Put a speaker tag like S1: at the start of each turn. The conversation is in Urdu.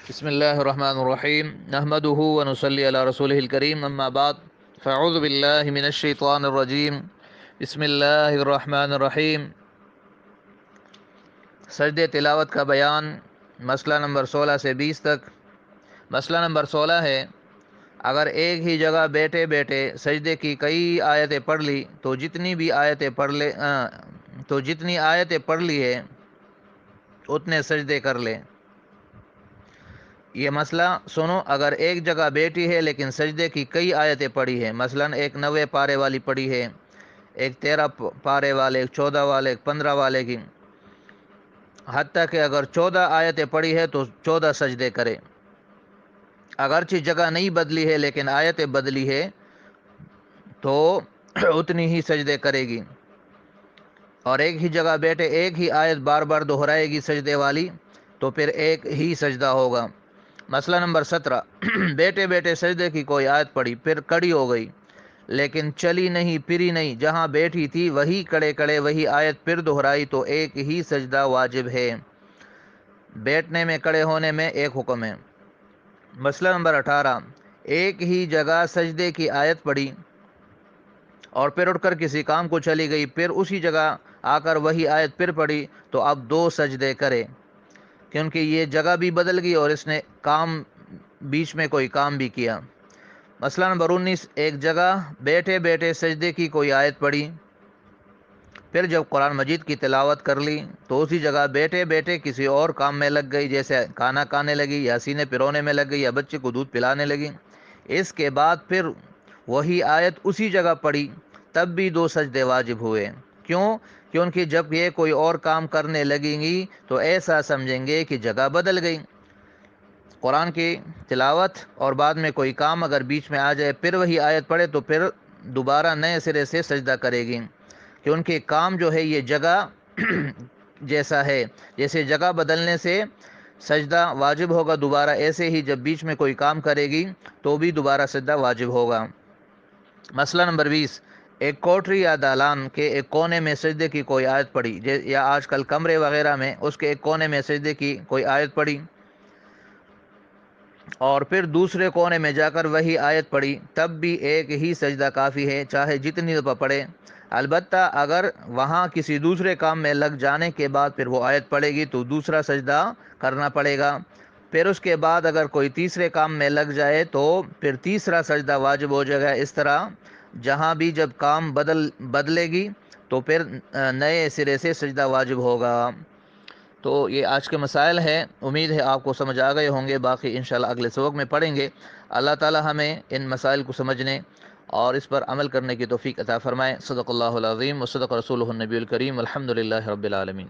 S1: بسم اللہ الرحمن الرحیم نحمده ونصلی علی رسولہ الکریم اما بعد فاعوذ باللہ من الشیطان الرجیم بسم اللہ الرحمن الرحیم۔ سجدے تلاوت کا بیان، مسئلہ نمبر 16 سے 20 تک۔ مسئلہ نمبر 16 ہے، اگر ایک ہی جگہ بیٹھے بیٹھے سجدے کی کئی آیتیں پڑھ لی تو جتنی آیتیں پڑھ لی ہے اتنے سجدے کر لے۔ یہ مسئلہ سنو، اگر ایک جگہ بیٹھی ہے لیکن سجدے کی کئی آیتیں پڑھی ہے، مثلا ایک 90 پارے والی پڑھی ہے، ایک 13 پارے والے، ایک 14 والے، ایک 15 والے کی، حتیٰ کہ اگر 14 آیتیں پڑھی ہے تو 14 سجدے کرے۔ اگرچہ جگہ نہیں بدلی ہے لیکن آیتیں بدلی ہے تو اتنی ہی سجدے کرے گی، اور ایک ہی جگہ بیٹھے ایک ہی آیت بار بار دہرائے گی سجدے والی تو پھر ایک ہی سجدہ ہوگا۔ مسئلہ نمبر 17، بیٹھے بیٹھے سجدے کی کوئی آیت پڑھی، پھر کڑی ہو گئی لیکن چلی نہیں پھری نہیں، جہاں بیٹھی تھی وہی کڑے کڑے وہی آیت پھر دہرائی تو ایک ہی سجدہ واجب ہے۔ بیٹھنے میں کڑے ہونے میں ایک حکم ہے۔ مسئلہ نمبر 18، ایک ہی جگہ سجدے کی آیت پڑھی اور پھر اٹھ کر کسی کام کو چلی گئی، پھر اسی جگہ آ کر وہی آیت پھر پڑھی تو اب 2 سجدے کرے، کیونکہ یہ جگہ بھی بدل گئی اور اس نے بیچ میں کوئی کام بھی کیا۔ مسئلہ نمبر 19، ایک جگہ بیٹھے بیٹھے سجدے کی کوئی آیت پڑھی، پھر جب قرآن مجید کی تلاوت کر لی تو اسی جگہ بیٹھے بیٹھے کسی اور کام میں لگ گئی، جیسے کھانا کھانے لگی یا سینے پرونے میں لگ گئی یا بچے کو دودھ پلانے لگی۔ اس کے بعد پھر وہی آیت اسی جگہ پڑھی، تب بھی 2 سجدے واجب ہوئے۔ کیوں؟ کیونکہ جب یہ کوئی اور کام کرنے لگیں گی تو ایسا سمجھیں گے کہ جگہ بدل گئی۔ قرآن کی تلاوت اور بعد میں کوئی کام اگر بیچ میں آ جائے پھر وہی آیت پڑھے تو پھر دوبارہ نئے سرے سے سجدہ کرے گی، کیونکہ کام جو ہے یہ جگہ جیسا ہے، جیسے جگہ بدلنے سے سجدہ واجب ہوگا دوبارہ، ایسے ہی جب بیچ میں کوئی کام کرے گی تو بھی دوبارہ سجدہ واجب ہوگا۔ مسئلہ نمبر 20، ایک کوٹری یا دالان کے ایک کونے میں سجدے کی کوئی آیت پڑھی، یا آج کل کمرے وغیرہ میں اس کے ایک کونے میں سجدے کی کوئی آیت پڑھی اور پھر دوسرے کونے میں جا کر وہی آیت پڑھی، تب بھی ایک ہی سجدہ کافی ہے، چاہے جتنی دفعہ پڑھے۔ البتہ اگر وہاں کسی دوسرے کام میں لگ جانے کے بعد پھر وہ آیت پڑھے گی تو دوسرا سجدہ کرنا پڑے گا، پھر اس کے بعد اگر کوئی تیسرے کام میں لگ جائے تو پھر تیسرا سجدہ واجب ہو جائے گا۔ اس طرح جہاں بھی جب کام بدلے گی تو پھر نئے سرے سے سجدہ واجب ہوگا۔ تو یہ آج کے مسائل ہیں، امید ہے آپ کو سمجھ آ گئے ہوں گے، باقی انشاءاللہ اگلے سبق میں پڑھیں گے۔ اللہ تعالی ہمیں ان مسائل کو سمجھنے اور اس پر عمل کرنے کی توفیق عطا فرمائے۔ صدق اللہ العظیم و صدق رسولہ النبی الکریم، الحمد للہ رب العالمین۔